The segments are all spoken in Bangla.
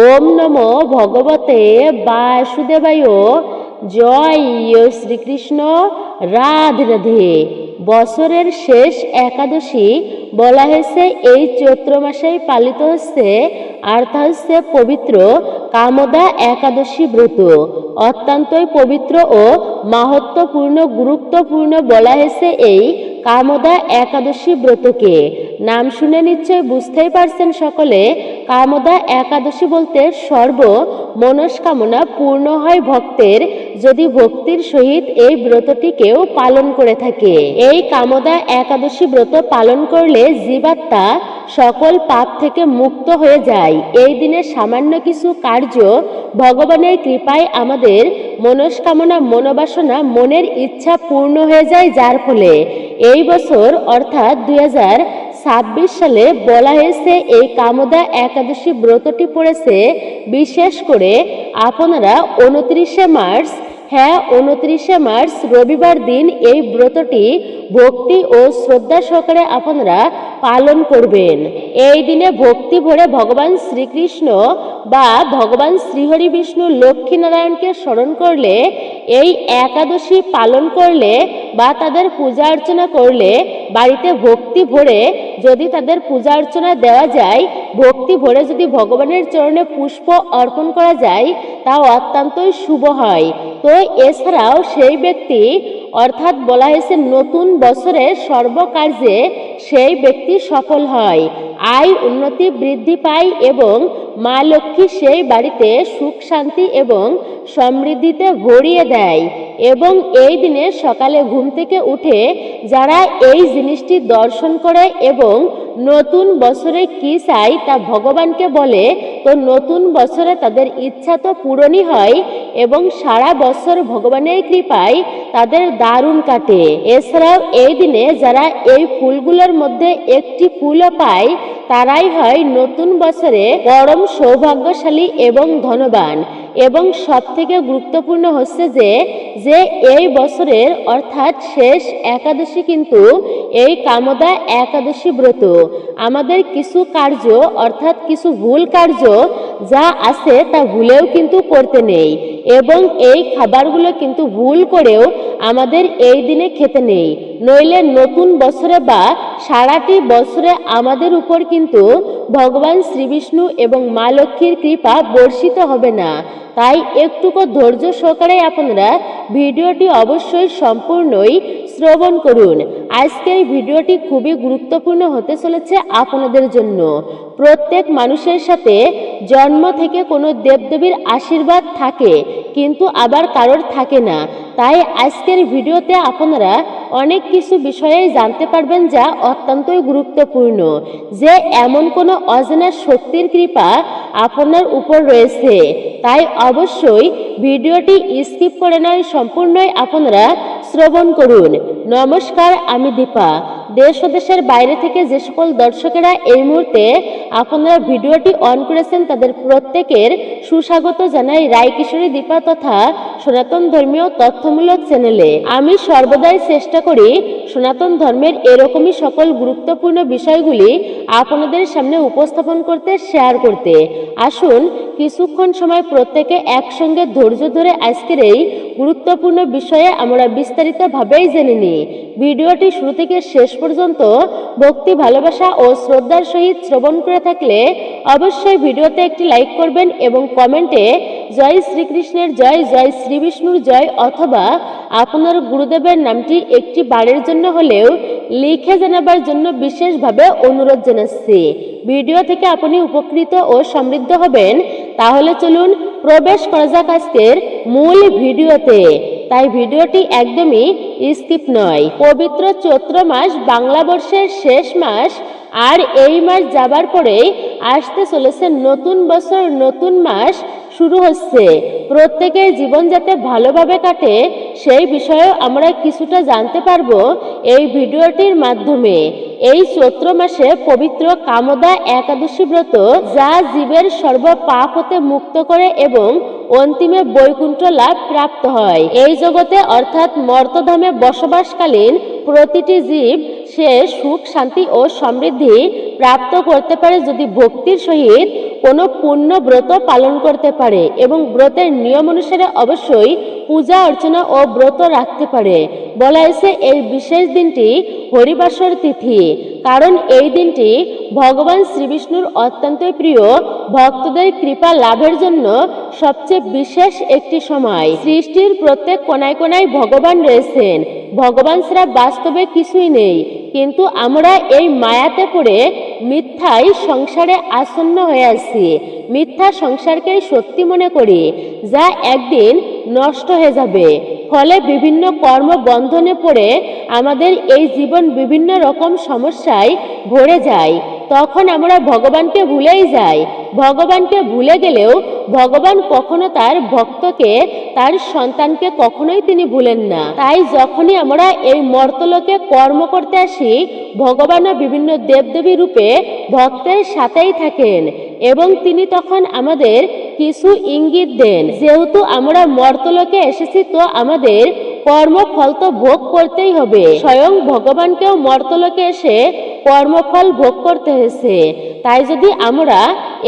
ওম নমো ভগবতে বাসুদেবায়। জয় শ্রীকৃষ্ণ। রাধে রাধে। বছরের শেষ একাদশী বলা হয়েছে এই চৈত্র মাসেই পালিত হচ্ছে, আর তা হচ্ছে পবিত্র কামদা একাদশী ব্রত। অত্যন্তই পবিত্র ও মাহাত্ম্যপূর্ণ গুরুত্বপূর্ণ বলা হয়েছে এই কামদা একাদশী ব্রতকে। নাম শুনে নিশ্চয় বুঝতেই পারছেন সকলে, কামদা একাদশী বলতে সর্ব মনস্কামনা পূর্ণ হয় ভক্তের, যদি ভক্তির সহিত এই ব্রতটিকেও পালন করে থাকে। এই কামদা একাদশী ব্রত পালন করলে জীবাত্মা সকল পাপ থেকে মুক্ত হয়ে যায়। এই দিনে সামান্য কিছু কার্য ভগবানের কৃপায় আমাদের মনস্কামনা মনোবাসনা মনের ইচ্ছা পূর্ণ হয়ে যায়, যার ফলে এই বছর অর্থাৎ 2026 সালে বলা হয়েছে এই কামদা একাদশী ব্রতটি পড়েছে বিশেষ করে আপনারা 29শে মার্চ, 29শে মার্চ রবিবার দিন এই ব্রতটি ভক্তি ও শ্রদ্ধা সহকারে আপনারা পালন করবেন। এই দিনে ভক্তি ভরে ভগবান শ্রীকৃষ্ণ বা ভগবান শ্রীহরি বিষ্ণু লক্ষ্মীনারায়ণকে স্মরণ করলে, এই একাদশী পালন করলে বা তাদের পূজা অর্চনা করলে, বাড়িতে ভক্তি ভরে যদি তাদের পূজা অর্চনা দেওয়া যায়, ভক্তি ভরে যদি ভগবানের চরণে পুষ্প অর্পণ করা যায়, তা অত্যন্তই শুভ হয়। তো এছাড়াও সেই ব্যক্তি অর্থাৎ বলা হয়েছে নতুন বছরের সর্বকার্যে সেই ব্যক্তি সফল হয়, আয় উন্নতি বৃদ্ধি পায় এবং মা লক্ষ্মী সেই বাড়িতে সুখ শান্তি এবং সমৃদ্ধিতে ভরিয়ে দেয়। এবং এই দিনে সকালে ঘুম থেকে উঠে যারা এই জিনিসটি দর্শন করে এবং নতুন বছরে কি চাই তা ভগবানকে বলে, তো নতুন বছরে তাদের ইচ্ছা তো পূরণই হয় এবং সারা বছর ভগবানের কৃপায় তাদের দারুণ কাটে। এছাড়াও এই দিনে যারা এই ফুলগুলোর মধ্যে একটি ফুলও পায়, তারাই হয় নতুন বছরে পরম সৌভাগ্যশালী এবং ধনবান। এবং সব থেকে গুরুত্বপূর্ণ হচ্ছে যে এই বছরের অর্থাৎ শেষ একাদশী কিন্তু এই কামদা একাদশী ব্রত। আমাদের কিছু কার্য অর্থাৎ কিছু ভুল কার্য যা আছে তা ভুলেও কিন্তু করতে নেই, এবং এই খাবারগুলো কিন্তু ভুল করেও আমাদের এই দিনে খেতে নেই, নইলে নতুন বছরে বা সারাটি বছরে আমাদের উপর কিন্তু ভগবান শ্রীবিষ্ণু এবং মা লক্ষ্মীর কৃপা বর্ষিত হবে না। তাই একটুকু ধৈর্য সহকারে আপনারা ভিডিওটি অবশ্যই সম্পূর্ণই শ্রবণ করুন। আজকের এই ভিডিওটি খুবই গুরুত্বপূর্ণ হতে চলেছে আপনাদের জন্য। প্রত্যেক মানুষের সাথে জন্ম থেকে কোনো দেবদেবীর আশীর্বাদ থাকে, কিন্তু আবার কারোর থাকে না। তাই আজকের ভিডিওতে আপনারা অনেক কিছু বিষয়ে জানতে পারবেন যা অত্যন্তই গুরুত্বপূর্ণ, যে এমন কোনো অজানা শক্তির কৃপা আপনার উপর রয়েছে। তাই অবশ্যই ভিডিওটি স্কিপ করে নয়, সম্পূর্ণই আপনারা শ্রবণ করুন। নমস্কার, আমি দীপা। দেশ ও দেশের বাইরে থেকে যে সকল দর্শকেরা এই মুহূর্তে আপনারা ভিডিওটি অন করেছেন, তাদের প্রত্যেকের সুস্বাগত জানাই রায়কিশোরী দীপা তথা সনাতন ধর্মীয় তথ্যমূলক চ্যানেলে। আমি সর্বদাই চেষ্টা করি সনাতন ধর্মের এরকমই সকল গুরুত্বপূর্ণ বিষয়গুলি আপনাদের সামনে উপস্থাপন করতে, শেয়ার করতে। আসুন কিছুক্ষণ সময় প্রত্যেকে একসঙ্গে ধৈর্য ধরে আজকের এই গুরুত্বপূর্ণ বিষয়ে আমরা বিস্তারিতভাবেই জেনে নিই। ভিডিওটি শুরু থেকে শেষ পর্যন্ত ভক্তি, ভালোবাসা ও শ্রদ্ধার সহিত শ্রবণ করে থাকলে অবশ্যই ভিডিওতে একটি লাইক করবেন এবং কমেন্টে জয় শ্রীকৃষ্ণের জয়, জয় শ্রী বিষ্ণুর জয় অথবা আপনার গুরুদেবের নামটি একটি বারের জন্য হলেও লিখে জানাবার জন্য বিশেষভাবে অনুরোধ জানাচ্ছি। ভিডিও থেকে আপনি উপকৃত ও সমৃদ্ধ হবেন। তাহলে চলুন প্রবেশ করা যাক আজকের মূল ভিডিওতে। তাই ভিডিওটি একদমই স্কিপ নয়। পবিত্র চৈত্র মাস বাংলা বর্ষের শেষ মাস, আর এই মাস যাবার পরেই আসতে চলেছে নতুন বছর, নতুন মাস শুরু হচ্ছে। প্রত্যেকের জীবন যাতে ভালোভাবে কাটে সেই বিষয়েও আমরা কিছুটা জানতে পারবো এই ভিডিওটির মাধ্যমে। এই চৈত্র মাসে পবিত্র কামদা একাদশী ব্রত যা জীবের সর্ব পাপ হতে মুক্ত করে এবং অন্তিমে বৈকুণ্ঠ লাভ প্রাপ্ত হয়। এই জগতে অর্থাৎ মর্তধামে বসবাসকালীন প্রতিটি জীব সে সুখ শান্তি ও সমৃদ্ধি প্রাপ্ত করতে পারে যদি ভক্তির সহিত কোনো পূর্ণ ব্রত পালন করতে পারে এবং ব্রতের নিয়ম অনুসারে অবশ্যই পূজা অর্চনা ও ব্রত রাখতে পারে। বলা হয়েছে এই বিশেষ দিনটি হরিবাসর তিথি, কারণ এই দিনটি ভগবান শ্রীবিষ্ণুর অত্যন্তই প্রিয় ভক্তদের কৃপা লাভের জন্য সবচেয়ে বিশেষ একটি সময়। সৃষ্টির প্রত্যেক কোনায় কোনায় ভগবান রয়েছেন, ভগবান ছাড়া বাস্তবে কিছুই নেই, কিন্তু আমরা এই মায়াতে পড়ে মিথ্যায় সংসারে আসন্ন হয়ে আছি। মিথ্যা সংসারকেই সত্যি মনে করি, যা একদিন নষ্ট হয়ে যাবে। ফলে বিভিন্ন কর্ম বন্ধনে পড়ে আমাদের এই জীবন বিভিন্ন রকম সমস্যায় ভরে যায়। তখন আমরা ভগবানকে ভুলেই যাই। ভগবানকে ভুলে গেলেও ভগবান কখনো তার ভক্তকে, তার সন্তানকে কখনোই তিনি ভুলেন না। তাই যখনই আমরা এই মর্তলোকে কর্ম করতে আসি, ভগবানও বিভিন্ন দেবদেবী রূপে ভক্তের সাথেই থাকেন এবং তিনি তখন আমাদের কিছু ইঙ্গিত দেন। যেহেতু আমরা মর্তলোকে এসেছি, তো আমাদের কর্মফল তো ভোগ করতেই হবে। স্বয়ং ভগবানকেও মর্তলোকে এসে কর্মফল ভোগ করতে হয়েছে। তাই যদি আমরা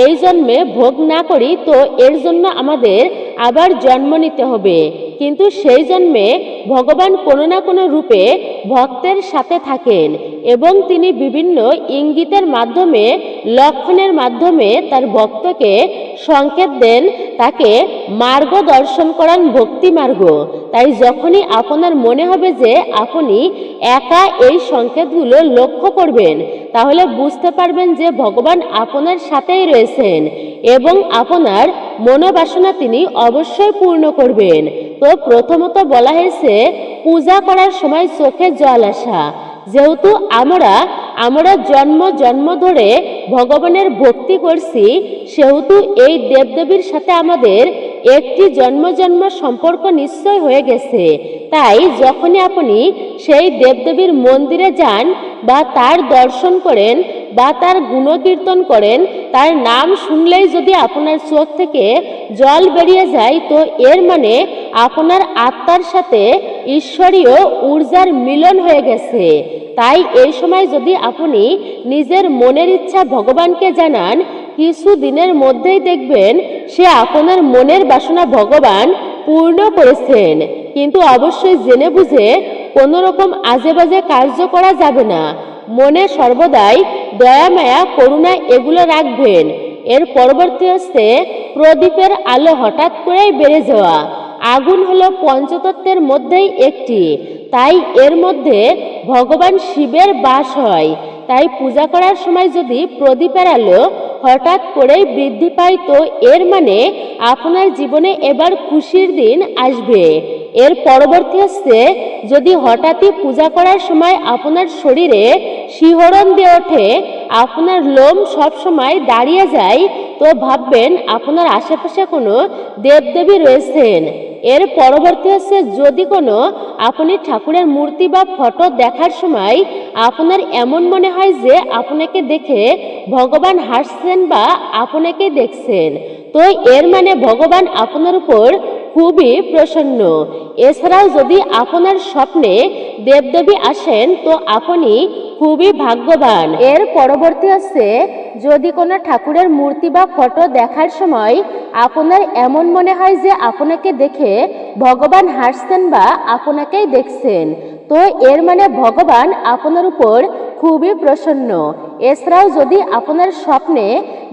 এই জন্মে ভোগ না করি, তো এর জন্য আমাদের আবার জন্ম নিতে হবে। কিন্তু সেই জন্মে ভগবান কোনো না কোনো রূপে ভক্তের সাথে থাকেন এবং তিনি বিভিন্ন ইঙ্গিতের মাধ্যমে, লক্ষণের মাধ্যমে তার ভক্তকে সংকেত দেন, তাকে মার্গদর্শন করান, ভক্তি মার্গ। তাই যখনই আপনার মনে হবে যে আপনি একা এই সংকেতগুলো লক্ষ্য করবেন, তাহলে বুঝতে পারবেন যে ভগবান আপনার সাথেই রয়েছেন এবং আপনার মনোবাসনা তিনি অবশ্যই পূর্ণ করবেন। তো প্রথমত বলা হয়েছে পূজা করার সময় চোখে জল আসা। যেহেতু আমরা জন্ম ধরে ভগবানের ভক্তি করছি, সেহেতু এই দেবদেবীর সাথে আমাদের একটি জন্ম সম্পর্ক নিশ্চয় হয়ে গেছে। তাই যখনই আপনি সেই দেবদেবীর মন্দিরে যান বা তার দর্শন করেন বা তার গুণকীর্তন করেন, তার নাম শুনলেই যদি আপনার চোখ থেকে জল বেরিয়ে যায়, তো এর মানে আপনার আত্মার সাথে ঈশ্বরীয় ঊর্জার মিলন হয়ে গেছে। তাই এই সময় যদি আপনি নিজের মনের ইচ্ছা ভগবানকে জানান, কিছু দিনের মধ্যেই দেখবেন সে আপনার মনের বাসনা ভগবান পূর্ণ করেছেন। কিন্তু অবশ্যই জেনে বুঝে কোনো রকম আজে বাজে কার্য করা যাবে না। মনে সর্বদাই দয়া, মায়া, করুণা এগুলো রাখবেন। এর পরবর্তী হচ্ছে প্রদীপের আলো হঠাৎ করেই বেড়ে যাওয়া। আগুন হলো পঞ্চতত্ত্বের মধ্যেই একটি, তাই এর মধ্যে ভগবান শিবের বাস হয়। তাই পূজা করার সময় যদি প্রদীপের আলো হঠাৎ করেই বৃদ্ধি পায়, তো এর মানে আপনার জীবনে এবার খুশির দিন আসবে। এর পরবর্তী হচ্ছে যদি হঠাৎই পূজা করার সময় আপনার শরীরে শিহরণ দিয়ে ওঠে, আপনার লোম সব সময় দাঁড়িয়ে যায়, তো ভাববেন আপনার আশেপাশে কোনো দেবদেবী রয়েছেন। এর পরবর্তী হচ্ছে যদি কোনো আপনি ঠাকুরের মূর্তি বা ফটো দেখার সময় আপনার এমন মনে হয় যে আপনাকে দেখে ভগবান হাসছেন বা আপনাকে দেখছেন, তো এর মানে ভগবান আপনার উপর খুবই প্রসন্ন। এছাড়াও যদি আপনার স্বপ্নে দেবদেবী আসেন, তো আপনি খুবই ভাগ্যবান। এর পরবর্তী হচ্ছে যদি কোনো ঠাকুরের মূর্তি বা ফটো দেখার সময় আপনার এমন মনে হয় যে আপনাকে দেখে ভগবান হাসছেন বা আপনাকেই দেখছেন, তো এর মানে ভগবান আপনার উপর খুবই প্রসন্ন। এছাড়াও যদি আপনার স্বপ্নে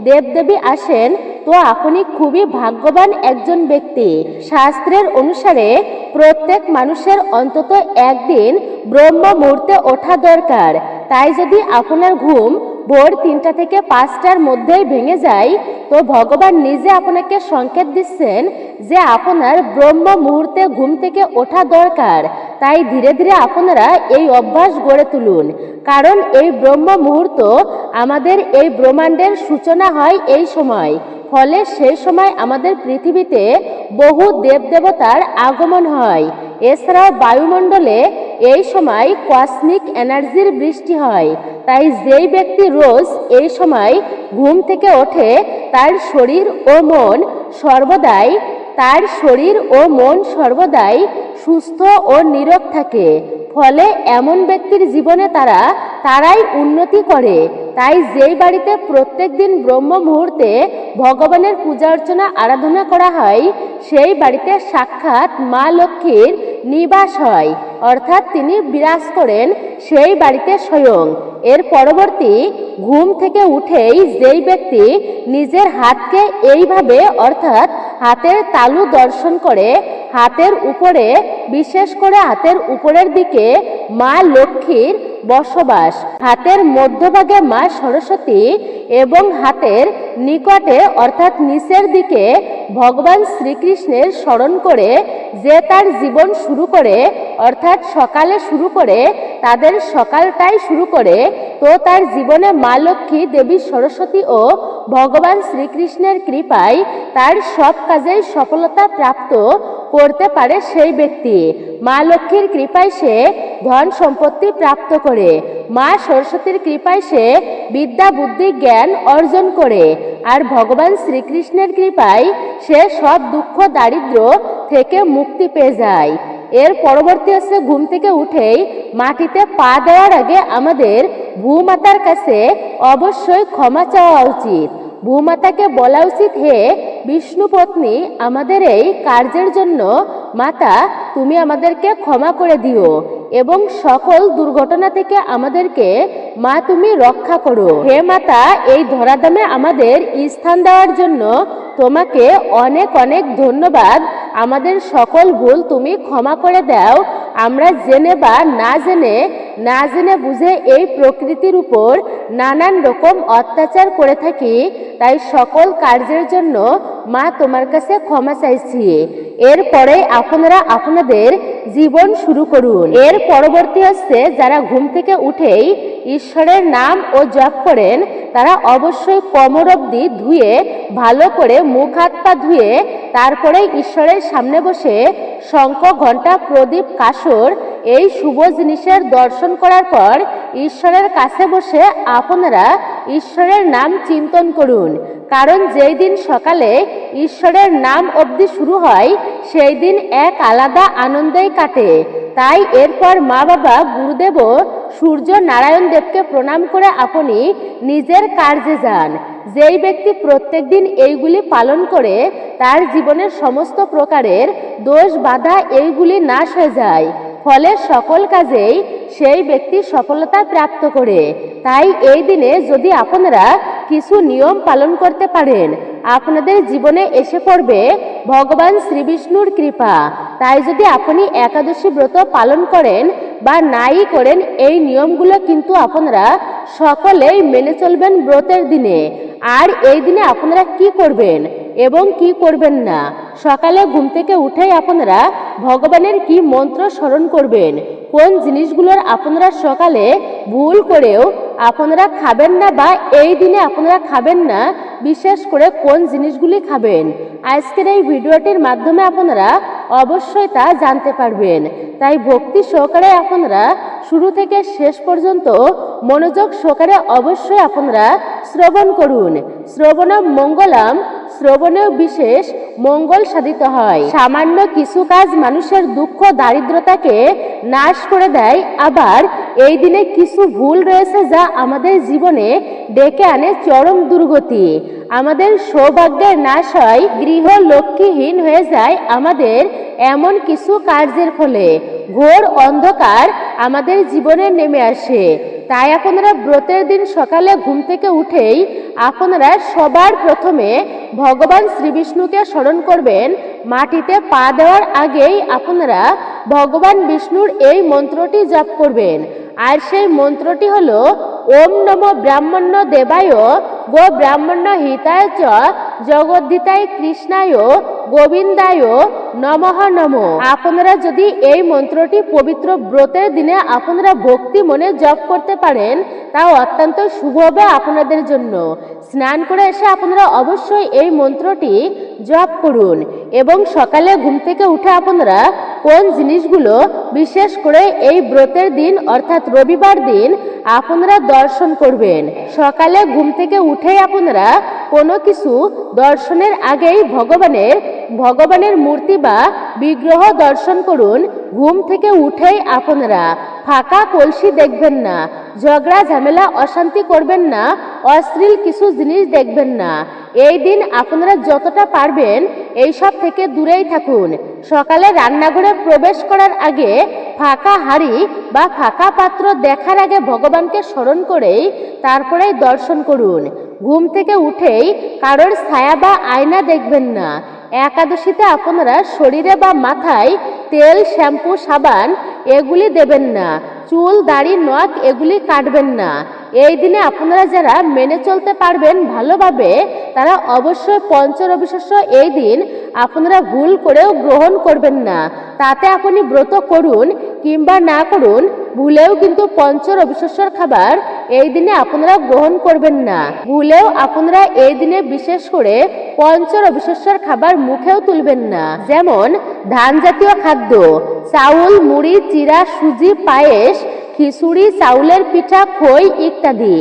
দেবদেবী আসেন, তো আপনি খুবই ভাগ্যবান একজন ব্যক্তি। শাস্ত্রের অনুসারে প্রত্যেক মানুষের অন্তত একদিন ব্রহ্ম মুহূর্তে ওঠা দরকার। তাই যদি আপনার ঘুম ভোর 3টা থেকে 5টার মধ্যেই ভেঙে যায়, তো ভগবান নিজে আপনাকে সংকেত দিচ্ছেন যে আপনার ব্রহ্ম মুহূর্তে ঘুম থেকে ওঠা দরকার। তাই ধীরে ধীরে আপনারা এই অভ্যাস গড়ে তুলুন, কারণ এই ব্রহ্ম মুহূর্ত আমাদের এই ব্রহ্মাণ্ডের সূচনা হয় এই সময়। ফলে সেই সময় আমাদের পৃথিবীতে বহু দেবদেবতার আগমন হয়। এছাড়াও বায়ুমণ্ডলে এই সময় কসমিক এনার্জির বৃষ্টি হয়। তাই যেই ব্যক্তি রোজ এই সময় ঘুম থেকে ওঠে, তার শরীর ও মন সর্বদাই সুস্থ ও নীরব থাকে। ফলে এমন ব্যক্তির জীবনে তারাই উন্নতি করে। তাই যেই বাড়িতে প্রত্যেক দিন ব্রহ্ম মুহূর্তে ভগবানের পূজা অর্চনা আরাধনা করা হয়, সেই বাড়িতে সাক্ষাৎ মা লক্ষ্মীর নিবাস হয়, অর্থাৎ তিনি বিরাজ করেন সেই বাড়িতে স্বয়ং। এর পরবর্তী ঘুম থেকে উঠেই যেই ব্যক্তি নিজের হাতকে এইভাবে অর্থাৎ হাতের তালু দর্শন করে, হাতের উপরে বিশেষ করে হাতের উপরের দিকে মা লক্ষ্মীর বসবাস, হাতের মধ্যভাগে মা সরস্বতী এবং হাতের নিকটে অর্থাৎ নিচের দিকে ভগবান শ্রীকৃষ্ণের স্মরণ করে যে তার জীবন শুরু করে, অর্থাৎ সকালে শুরু করে, তাদের সকালটাই শুরু করে, তো তার জীবনে মা লক্ষ্মী দেবী সরস্বতী ও ভগবান শ্রীকৃষ্ণের কৃপায় তার সব কাজেই সফলতা প্রাপ্ত করতে পারে সেই ব্যক্তি। মা লক্ষ্মীর কৃপায় সে ধন সম্পত্তি প্রাপ্ত করে, মা সরস্বতীর কৃপায় সে বিদ্যা বুদ্ধি জ্ঞান অর্জন করে, আর ভগবান শ্রীকৃষ্ণের কৃপায় সে সব দুঃখ দারিদ্র থেকে মুক্তি পেয়ে যায়। এর পরবর্তী হচ্ছে ঘুম থেকে উঠেই মাটিতে পা দেওয়ার আগে আমাদের ভূমাতার কাছে অবশ্যই ক্ষমা চাওয়া উচিত। ভূমাতাকে বলা উচিত, হে বিষ্ণু পত্নী, আমাদের এই কার্যের জন্য মাতা তুমি আমাদেরকে ক্ষমা করে দিও এবং সকল দুর্ঘটনা থেকে আমাদেরকে মা তুমি রক্ষা করো। হে মাতা, এই ধরাধামে আমাদের স্থান দেওয়ার জন্য তোমাকে অনেক অনেক ধন্যবাদ। আমাদের সকল ভুল তুমি ক্ষমা করে দাও। আমরা জেনে বা না জেনে বুঝে এই প্রকৃতির উপর নানান রকম অত্যাচার করে থাকি, তাই সকল কার্যের জন্য মা তোমার কাছে ক্ষমা চাইছি। এরপরে আপনারা আপনাদের জীবন শুরু করুন। এর পরবর্তী হচ্ছে যারা ঘুম থেকে উঠেই ঈশ্বরের নাম ও জপ করেন, তারা অবশ্যই কোমর অবধি ধুয়ে ভালো করে মুখ হাত পা ধুয়ে তারপরে ঈশ্বরের সামনে বসে শঙ্খ ঘণ্টা প্রদীপ কাসর এই শুভ জিনিসের দর্শন করার পর ঈশ্বরের কাছে বসে আপনারা ঈশ্বরের নাম চিন্তন করুন। কারণ যেই দিন সকালে ঈশ্বরের নাম অবধি শুরু হয়, সেই দিন এক আলাদা আনন্দেই কাটে। তাই এরপর মা বাবা গুরুদেব ও সূর্য নারায়ণ দেবকে প্রণাম করে আপনি নিজের কার্যে যান। যেই ব্যক্তি প্রত্যেক দিন এইগুলি পালন করে, তার জীবনের সমস্ত প্রকারের দোষ বাধা এইগুলি নাশ হয়ে যায়, ফলে সকল কাজেই সেই ব্যক্তি সফলতা প্রাপ্ত করে। তাই এই দিনে যদি আপনারা কিছু নিয়ম পালন করতে পারেন, আপনাদের জীবনে এসে পড়বে ভগবান শ্রীবিষ্ণুর কৃপা। তাই যদি আপনি একাদশী ব্রত পালন করেন বা নাই করেন, এই নিয়মগুলো কিন্তু আপনারা সকলেই মেনে চলবেন ব্রতের দিনে। আর এই দিনে আপনারা কি করবেন এবং কি করবেন না, সকালে ঘুম থেকে উঠেই আপনারা ভগবানের কি মন্ত্র স্মরণ করবেন, কোন জিনিসগুলোর আপনারা সকালে ভুল করেও আপনারা খাবেন না বা এই দিনে আপনারা খাবেন না, বিশেষ করে কোন জিনিসগুলি খাবেন, আজকের এই ভিডিওটির মাধ্যমে আপনারা অবশ্যই তা জানতে পারবেন। তাই ভক্তি সহকারে আপনারা শুরু থেকে শেষ পর্যন্ত মনোযোগ সহকারে অবশ্যই আপনারা শ্রবণ করুন। শ্রবণম মঙ্গলম, শ্রবণেও বিশেষ মঙ্গল সাধিত হয়। সামান্য কিছু কাজ মানুষের দুঃখ দারিদ্রতাকে নাশ করে দেয়। আবার এই দিনে কিছু ভুল রয়েছে যা আমাদের জীবনে ডেকে আনে চরম দুর্গতি। আমাদের সৌভাগ্যের নাশ হয়, গৃহ লক্ষ্মীহীন হয়ে যায় আমাদের এমন কিছু কার্যের ফলে। ঘোর অন্ধকার আমাদের জীবনে নেমে আসে। তাই আপনারা ব্রতের দিন সকালে ঘুম থেকে উঠেই আপনারা সবার প্রথমে ভগবান শ্রীবিষ্ণুকে স্মরণ করবেন। মাটিতে পা দেওয়ার আগেই আপনারা ভগবান বিষ্ণুর এই মন্ত্রটি জপ করবেন। আর সেই মন্ত্রটি হলো ওম নমো ব্রাহ্মণ্য দেবায় গো ব্রাহ্মণ্য হিতায় চ জগদ্ধিতায় কৃষ্ণায় গোবিন্দায় নমঃ নমঃ। আপনারা যদি এই মন্ত্রটি পবিত্র ব্রতের দিনে আপনারা ভক্তি মনে জপ করতে পারেন, তাও অত্যন্ত শুভ হবে আপনাদের জন্য। স্নান করে এসে আপনারা অবশ্যই এই মন্ত্রটি জপ করুন এবং সকালে ঘুম থেকে উঠে আপনারা কোন জিনিসগুলো বিশেষ করে এই ব্রতের দিন অর্থাৎ রবিবার দিন আপনারা দর্শন করবেন। সকালে ঘুম থেকে উঠেই আপনারা কোনো কিছু দর্শনের আগেই ভগবানের ভগবানের মূর্তি বা বিগ্রহ দর্শন করুন। ঘুম থেকে উঠেই আপনারা ফাঁকা কলসি দেখবেন না, ঝগড়া ঝামেলা অশান্তি করবেন না, অশ্লীল কিছু জিনিস দেখবেন না। এই দিন আপনারা যতটা পারবেন এইসব থেকে দূরেই থাকুন। সকালে রান্নাঘরে প্রবেশ করার আগে ফাঁকা হাঁড়ি বা ফাঁকা পাত্র দেখার আগে ভগবানকে স্মরণ করেই তারপরেই দর্শন করুন। ঘুম থেকে উঠেই কারোর ছায়া বা আয়না দেখবেন না। একাদশীতে আপনারা শরীরে বা মাথায় তেল, শ্যাম্পু, সাবান এগুলি দেবেন না। চুল, দাড়ি, নখ এগুলি কাটবেন না। এই দিনে আপনারা যারা মেনে চলতে পারবেন ভালোভাবে তারা অবশ্যই পঞ্চরবিশস্য এই দিন আপনারা ভুল করেও গ্রহণ করবেন না। তাতে আপনি ব্রত করুন কিংবা না করুন, ভুলেও কিন্তু পঞ্চরবিশস্যর খাবার এই দিনে আপনারা গ্রহণ করবেন না। ভুলেও আপনারা এই দিনে বিশেষ করে পঞ্চরবিশস্যর খাবার মুখেও তুলবেন না। যেমন ধান জাতীয় খাদ্য, চাউল, মুড়ি, চিড়া, সুজি, পায়েস, খিচুড়ি, চাউলের পিঠা, খই ইত্যাদি।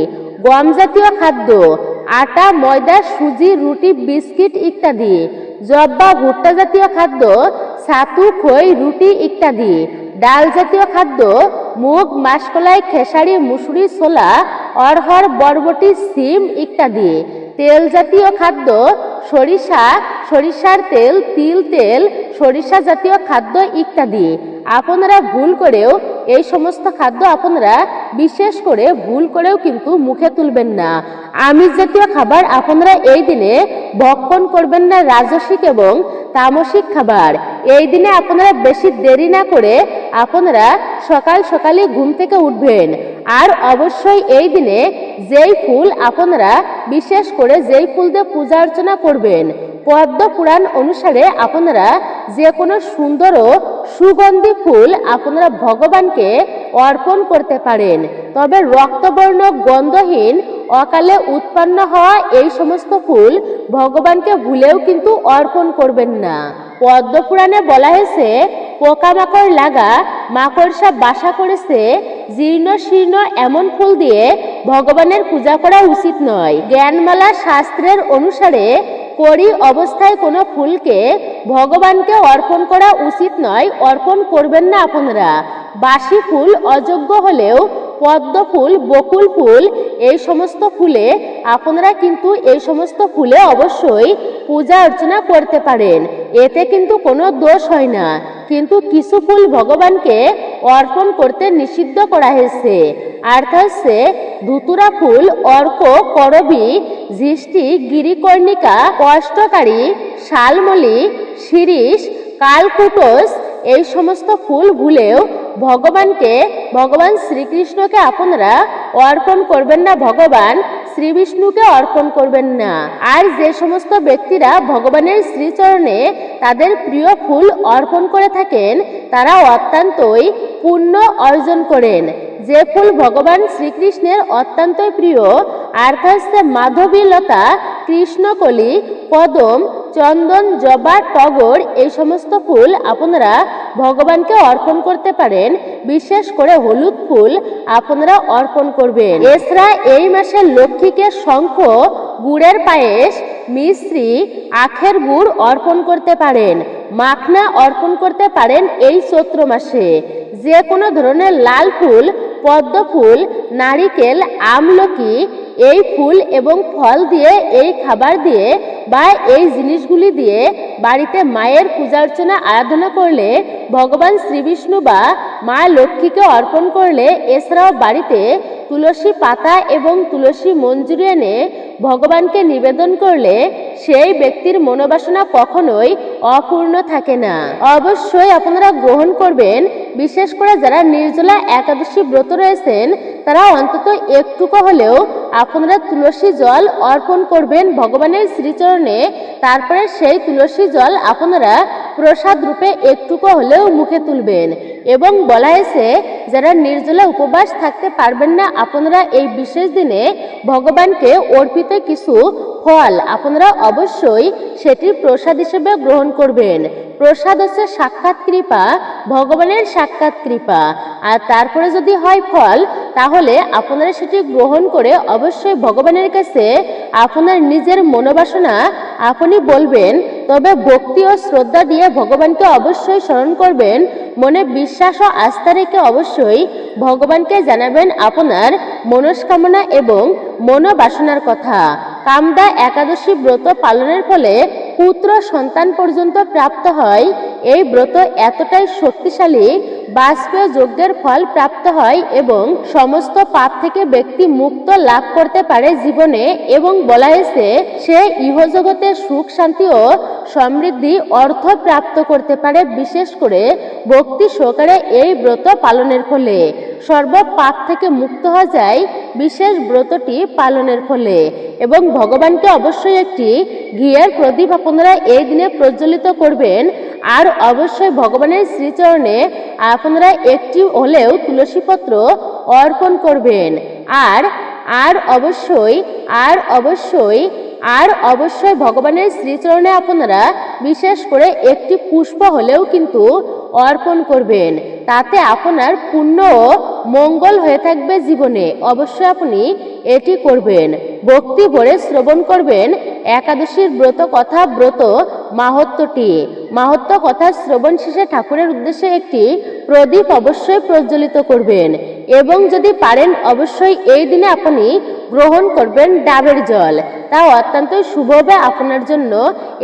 গম জাতীয় খাদ্য, আটা, ময়দা, সুজি, রুটি, বিস্কিট ইত্যাদি। জব বা ভুট্টা জাতীয় খাদ্য, ছাতু, খই, রুটি ইত্যাদি। ডাল জাতীয় খাদ্য, মুগ, মাসকলাই, খেসারি, মুসুরি, ছোলা, অরহর, বরবটি, সিম ইত্যাদি। তেল জাতীয় খাদ্য, সরিষা, সরিষার তেল, তিল তেল, সরিষা জাতীয় খাদ্য ইত্যাদি। আপনারা ভুল করেও এই সমস্ত খাদ্য আপনারা বিশেষ করে ভুল করেও কিন্তু মুখে তুলবেন না। আমিষ জাতীয় খাবার আপনারা এই দিনে ভক্ষণ করবেন না। রাজসিক এবং তামসিক খাবার এই দিনে আপনারা বেশি দেরি না করে আপনারা সকাল সকালে ঘুম থেকে উঠবেন। আর অবশ্যই এই দিনে যেই ফুল আপনারা বিশেষ করে যেই ফুল দিয়ে পূজা অর্চনা করবেন, পদ্ম পুরাণ অনুসারে আপনারা যে কোনো সুন্দর ও সুগন্ধি ফুল আপনারা ভগবানকে অর্পণ করতে পারেন। তবে রক্তবর্ণ, গন্ধহীন, অকালে উৎপন্ন হওয়া এই সমস্ত ফুল ভগবানকে ভুলেও কিন্তু অর্পণ করবেন না। পদ্ম পুরাণে বলা হয়েছে, পোকামাকড় লাগা, মাকড়সা বাসা করেছে, জীর্ণ শীর্ণ এমন ফুল দিয়ে ভগবানের পূজা করা উচিত নয়। জ্ঞানমালা শাস্ত্রের অনুসারে করি অবস্থায় কোনো ফুলকে ভগবানকে অর্পণ করা উচিত নয়, অর্পণ করবেন না আপনারা। বাসি ফুল অযোগ্য হলেও পদ্ম ফুল, বকুল ফুল এই সমস্ত ফুলে আপনারা কিন্তু এই সমস্ত ফুলে অবশ্যই পূজা অর্চনা করতে পারেন, এতে কিন্তু কোনো দোষ হয় না। কিন্তু কিছু ফুল ভগবানকে অর্পণ করতে নিষিদ্ধ করা হয়েছে। আর তা হচ্ছে ধুতুরা ফুল, অর্ক, করবী, জিষ্টি, গিরিকর্ণিকা, কষ্টকারী, শালমলি, শিরিষ, কালকুটস এই সমস্ত ফুল ভুলেও ভগবান শ্রীকৃষ্ণকে আপনারা অর্পণ করবেন না, ভগবান শ্রী বিষ্ণুকে অর্পণ করবেন না। আর যে সমস্ত ব্যক্তিরা ভগবানের শ্রীচরণে তাদের প্রিয় ফুল অর্পণ করে থাকেন তারা অত্যন্তই পুণ্য অর্জন করেন। যে ফুল ভগবান শ্রীকৃষ্ণের অত্যন্তই প্রিয় আর তা হচ্ছে মাধবী লতা, কৃষ্ণকলি, কদম, চন্দন, জবা, টগর এই সমস্ত ফুল আপনারা ভগবানকে অর্পণ করতে পারেন। বিশেষ করে হলুদ ফুল আপনারা অর্পণ করবেন। এছাড়া এই মাসে লক্ষ্মীকে শঙ্খ, গুড়ের পায়েস, মিশ্রি, আখের গুড় অর্পণ করতে পারেন। মাখনা অর্পণ করতে পারেন এই চৈত্র মাসে। যে কোনো ধরনের লাল ফুল, পদ্ম ফুল, নারিকেল, আমলকি এই ফুল এবং ফল দিয়ে, এই খাবার দিয়ে বা এই জিনিসগুলি দিয়ে বাড়িতে মায়ের পূজা অর্চনা আরাধনা করলে, ভগবান শ্রী বিষ্ণু বা মা লক্ষ্মীকে অর্পণ করলে, এছাড়াও বাড়িতে তুলসী পাতা এবং তুলসী মঞ্জুরি এনে ভগবানকে নিবেদন করলে সেই ব্যক্তির মনোবাসনা কখনোই অপূর্ণ থাকে না। অবশ্যই আপনারা গ্রহণ করবেন। বিশেষ করে যারা নির্জলা একাদশী ব্রত রয়েছেন তারা অন্তত একটুকু হলেও আপনারা তুলসী জল অর্পণ করবেন ভগবানের শ্রীচরণে। তারপরে সেই তুলসী জল আপনারা প্রসাদ রূপে একটুকু হলেও মুখে তুলবেন। এবং বলা হয়েছে যারা নির্জলা উপবাস থাকতে পারবেন না আপনারা এই বিশেষ দিনে ভগবানকে অর্পিত কিছু ফল আপনারা অবশ্যই সেটি প্রসাদ হিসেবে গ্রহণ করবেন। প্রসাদ হচ্ছে সাক্ষাৎ কৃপা, ভগবানের সাক্ষাৎ কৃপা। আর তারপরে যদি হয় ফল তাহলে আপনারা সেটি গ্রহণ করে অবশ্যই ভগবানের কাছে আপনার নিজের মনোবাসনা আপনি বলবেন, তবে ভক্তি ও শ্রদ্ধা দিয়ে ভগবানকে অবশ্যই স্মরণ করবেন। মনে বিশ্বাস ও আস্থা রেখে অবশ্যই ভগবানকে জানাবেন আপনার মনস্কামনা এবং মনোবাসনার কথা। কামদা একাদশী ব্রত পালনের ফলে পুত্র সন্তান পর্যন্ত প্রাপ্ত হয়। এই ব্রত এতটাই শক্তিশালী, বাজপেয় যজ্ঞের ফল প্রাপ্ত হয় এবং সমস্ত পাপ থেকে ব্যক্তি মুক্ত লাভ করতে পারে জীবনে। এবং বলা হয়েছে সে ইহজগতে সুখ শান্তি ও সমৃদ্ধি অর্থ প্রাপ্ত করতে পারে, বিশেষ করে ভক্তি সহকারে এই ব্রত পালনের ফলে। সর্ব পাপ থেকে মুক্ত হওয়া যায় বিশেষ ব্রতটি পালনের ফলে। এবং ভগবানকে অবশ্যই একটি ঘিয়ের প্রদীপ আপনারা এই দিনে প্রজ্বলিত করবেন। আর অবশ্যই ভগবানের শ্রীচরণে আপনারা একটি হলেও তুলসী পত্র অর্পণ করবেন। আর অবশ্যই ভগবানের শ্রীচরণে আপনারা বিশেষ করে একটি পুষ্প হলেও কিন্তু অর্পণ করবেন। তাতে আপনার পুণ্য ও মঙ্গল হয়ে থাকবে জীবনে। অবশ্যই আপনি এটি করবেন। ভক্তি ভরে শ্রবণ করবেন একাদশীর ব্রত কথা, ব্রত মাহাত্ম্য কথা শ্রবণ শেষে ঠাকুরের উদ্দেশ্যে একটি প্রদীপ অবশ্যই প্রজ্বলিত করবেন। এবং যদি পারেন অবশ্যই এই দিনে আপনি গ্রহণ করবেন ডাবের জল। তা অত্যন্ত শুভ হবে আপনার জন্য।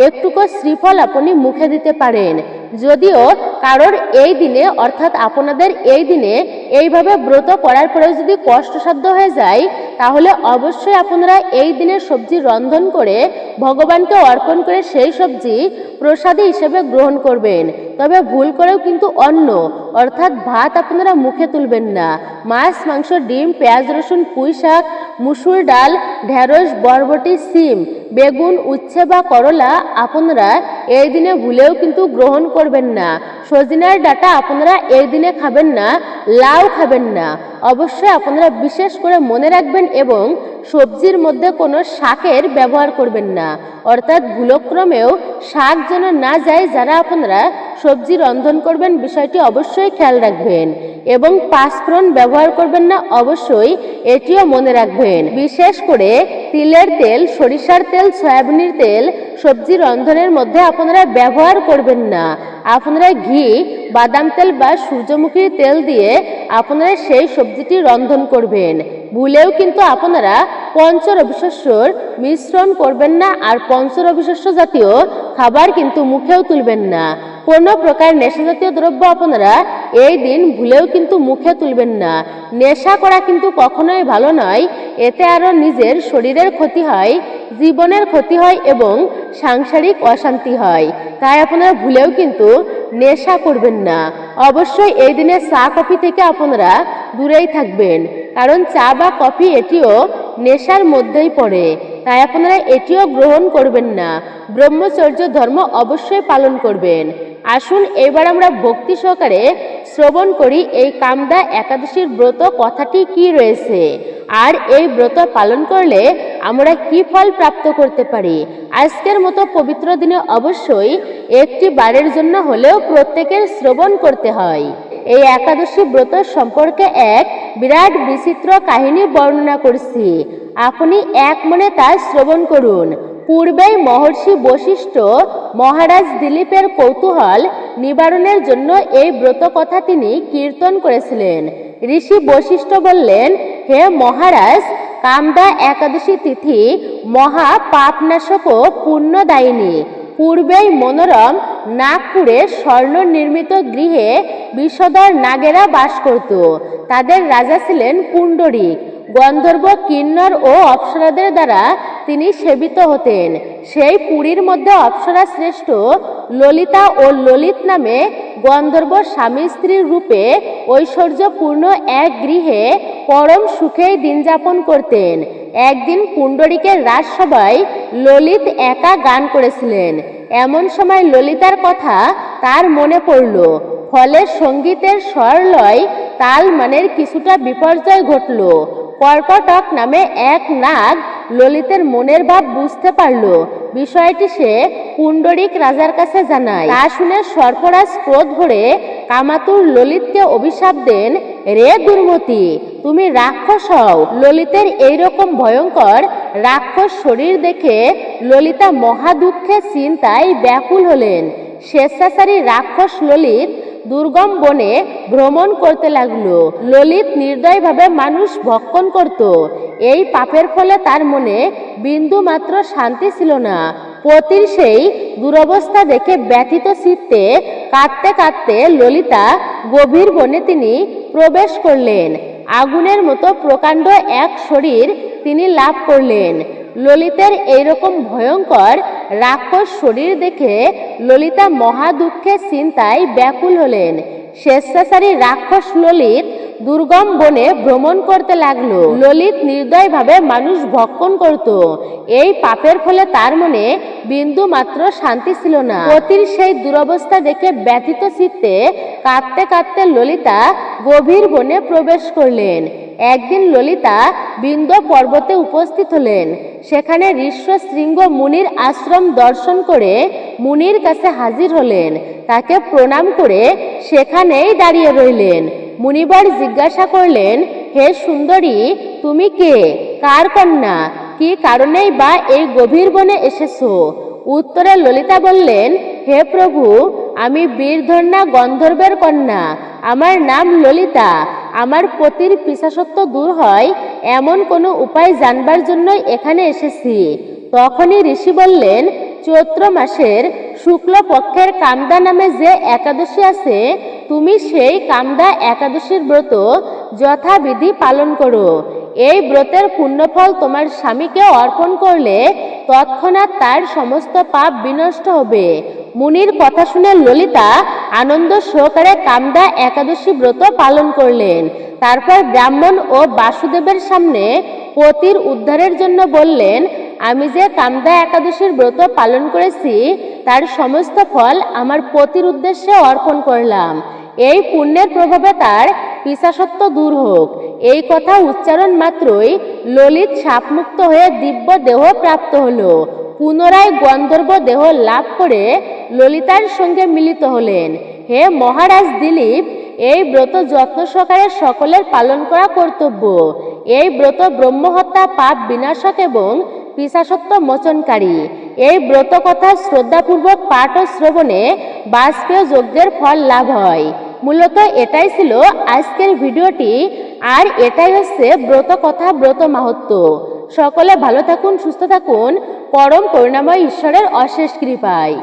একটুকু শ্রীফল আপনি মুখে দিতে পারেন। যদিও কারোর এই দিনে অর্থাৎ আপনাদের এই দিনে এইভাবে ব্রত করার পরেও যদি কষ্টসাধ্য হয়ে যায়, তাহলে অবশ্যই আপনারা এই দিনে সবজি রন্ধন করে ভগবানকে অর্পণ করে সেই সবজি প্রসাদী হিসেবে গ্রহণ করবেন। তবে ভুল করেও কিন্তু অন্ন অর্থাৎ ভাত আপনারা মুখে তুলবেন না। মাছ, মাংস, ডিম, পেঁয়াজ, রসুন, পুঁই শাক, মুসুর ডাল, ঢেঁড়স, বরবটি, সিম, বেগুন, উচ্ছে বা করলা আপনারা এই দিনে ভুলেও কিন্তু গ্রহণ করবেন না। সজিনার ডাঁটা আপনারা এই দিনে খাবেন না। লাউ খাবেন না। অবশ্যই আপনারা বিশেষ করে মনে রাখবেন এবং সবজির মধ্যে কোনো শাকের ব্যবহার করবেন না। অর্থাৎ ভুলক্রমেও শাক যেন না যায়। যারা আপনারা সবজি রন্ধন করবেন বিষয়টি অবশ্যই খেয়াল রাখবেন। এবং পাঁচফোড়ন ব্যবহার করবেন না, অবশ্যই এটিও মনে রাখবেন। বিশেষ করে তিলের তেল, সরিষার তেল, সয়াবিনের তেল সবজি রন্ধনের মধ্যে আপনারা ব্যবহার করবেন না। আপনারা ঘি, বাদাম তেল বা সূর্যমুখীর তেল দিয়ে আপনারা সেই সবজিটি রন্ধন করবেন। ভুলেও কিন্তু আপনারা পঞ্চরবিশস্যর মিশ্রণ করবেন না। আর পঞ্চরবিশস্য জাতীয় খাবার কিন্তু মুখেও তুলবেন না। কোনো প্রকার নেশা জাতীয় দ্রব্য আপনারা এই দিন ভুলেও কিন্তু মুখে তুলবেন না। নেশা করা কিন্তু কখনোই ভালো নয়। এতে আরো নিজের শরীরের ক্ষতি হয়, জীবনের ক্ষতি হয় এবং সাংসারিক অশান্তি হয়। তাই আপনারা ভুলেও কিন্তু নেশা করবেন না। অবশ্যই এই দিনে চা কফি থেকে আপনারা দূরেই থাকবেন, কারণ চা বা কফি এটিও নেশার মধ্যেই পড়ে। তাই আপনারা এটিও গ্রহণ করবেন না। ব্রহ্মচর্য ধর্ম অবশ্যই পালন করবেন। আসুন এবার আমরা ভক্তি সহকারে শ্রবণ করি এই কামদা একাদশীর ব্রত কথাটি কি রয়েছে, আর এই ব্রত পালন করলে আমরা কি ফল প্রাপ্ত করতে পারি। আজকের মতো পবিত্র দিনে অবশ্যই একটি বারের জন্য হলেও প্রত্যেকের শ্রবণ করতে হয়। এই একাদশী ব্রত সম্পর্কে এক বিরাট বিচিত্র কাহিনী বর্ণনা করছি। আপনি এক মনে তা শ্রবণ করুন। পূর্বেই মহর্ষি বশিষ্ঠ মহারাজ দিলীপের কৌতূহল নিবারণের জন্য এই ব্রত কথা তিনি কীর্তন করেছিলেন। ঋষি বশিষ্ঠ বললেন, হে মহারাজ, কামদা একাদশী তিথি মহা পাপনাশক ও পুণ্যদায়িনী। পূর্বেই মনোরম নাগপুরে স্বর্ণ নির্মিত গৃহে বিষধর নাগেরা বাস করত। তাদের রাজা ছিলেন পুণ্ডরীক। গন্ধর্ব, কিন্নর ও অপ্সরাদের দ্বারা তিনি সেবিত হতেন। সেই পুরীর মধ্যে অপ্সরা শ্রেষ্ঠ ললিতা ও ললিত নামে গন্ধর্ব স্বামী স্ত্রীর রূপে ঐশ্বর্যপূর্ণ এক গৃহে পরম সুখেই দিন যাপন করতেন। একদিন পুণ্ডরীকের রাজসভায় ললিত একা গান করেছিলেন। এমন সময় ললিতার কথা তার মনে পড়ল। ফলে সঙ্গীতের স্বরলয় তাল মানের কিছুটা বিপর্যয় ঘটল। কর্কটক নামে এক নাগ ললিতের মনের ভাব বুঝতে পারল। বিষয়টি সে পুণ্ডরীক রাজার কাছে জানায়। তা শুনে সর্পরাজ ক্রোধ ভরে কামাতুর ললিতকে অভিশাপ দেন, রে দুর্মতি, তুমি রাক্ষস হও। ললিতের এইরকম ভয়ঙ্কর রাক্ষস শরীর দেখে ললিতা মহা দুঃখে চিন্তায় ব্যাকুল হলেন। স্বেচ্ছাচারী রাক্ষস ললিত দুর্গম বনে ভ্রমণ করতে লাগলো। ললিত নির্দয়ভাবে মানুষ ভক্ষণ করত। এই পাপের ফলে তার মনে বিন্দু মাত্র শান্তি ছিল না। পতির সেই দুরবস্থা দেখে ব্যথিত চিত্তে কাঁদতে কাঁদতে ললিতা গভীর বনে তিনি প্রবেশ করলেন। আগুনের মতো প্রকাণ্ড এক শরীর তিনি লাভ করলেন। ললিতের এইরকম ভয়ঙ্কর রাক্ষস শরীর দেখে ললিতা মহা দুঃখের চিন্তায় ব্যাকুল হলেন। স্বেচ্ছাচারী রাক্ষস ললিত দুর্গম বনে ভ্রমণ করতে লাগলো। ললিত নির্দয়ভাবে মানুষ ভক্ষণ করত। এই পাপের ফলে তার মনে বিন্দু মাত্র শান্তি ছিল না। পতির সেই দুরবস্থা দেখে ব্যথিত চিত্তে কাঁদতে কাঁদতে ললিতা গভীর বনে প্রবেশ করলেন। একদিন ললিতা বিন্ধ্য পর্বতে উপস্থিত হলেন। সেখানে ঋষ্যশৃঙ্গ মুনির আশ্রম দর্শন করে মুনির কাছে হাজির হলেন। তাকে প্রণাম করে সেখানেই দাঁড়িয়ে রইলেন। মুনিবর জিজ্ঞাসা করলেন, হে সুন্দরী, তুমি কে, কার কন্যা, কি কারণেই বা এই গভীর বনে এসেছো? উত্তরে ললিতা বললেন, হে প্রভু, আমি বীরধন্যা গন্ধর্বের কন্যা। আমার নাম ললিতা। আমার পতির পিশাচত্ব দূর হয় এমন কোনো উপায় জানবার জন্যই এখানে এসেছি। তখনই ঋষি বললেন, চৈত্র মাসের শুক্ল পক্ষের কামদা নামে যে একাদশী আছে, তুমি সেই কামদা একাদশীর ব্রত যথাবিধি পালন করো। এই ব্রতের পুণ্যফল তোমার স্বামীকে অর্পণ করলে তৎক্ষণাৎ তার সমস্ত পাপ বিনষ্ট হবে। মুনির কথা শুনে ললিতা আনন্দ সহকারে কামদা একাদশী ব্রত পালন করলেন। তারপর ব্রাহ্মণ ও বাসুদেবের সামনে পতির উদ্ধারের জন্য বললেন, আমি যে কামদা একাদশীর ব্রত পালন করেছি তার সমস্ত ফল আমার পতির উদ্দেশ্যে অর্পণ করলাম। এই পুণ্যের প্রভাবে তার পিশাচত্ব দূর হোক। এই কথা উচ্চারণ মাত্রই ললিত শাপমুক্ত হয়ে দিব্য দেহ প্রাপ্ত হলো। পুনরায় গন্ধর্ব দেহ লাভ করে ললিতার সঙ্গে মিলিত হলেন। হে মহারাজ দিলীপ, এই ব্রত যত্ন সহকারে সকলের পালন করা কর্তব্য। এই ব্রত ব্রহ্মহত্যা, পাপ বিনাশক এবং পিশাচত্ব মোচনকারী। এই ব্রত কথা শ্রদ্ধাপূর্বক পাঠ ও শ্রবণে বাজপেয় যজ্ঞের ফল লাভ হয়। মূলত এটাই ছিল আজকের ভিডিওটি, আর এটাই হচ্ছে ব্রত কথা, ব্রত মাহাত্ম্য। সকলে ভালো থাকুন, সুস্থ থাকুন, পরম করুণাময় ঈশ্বরের অশেষ কৃপায়।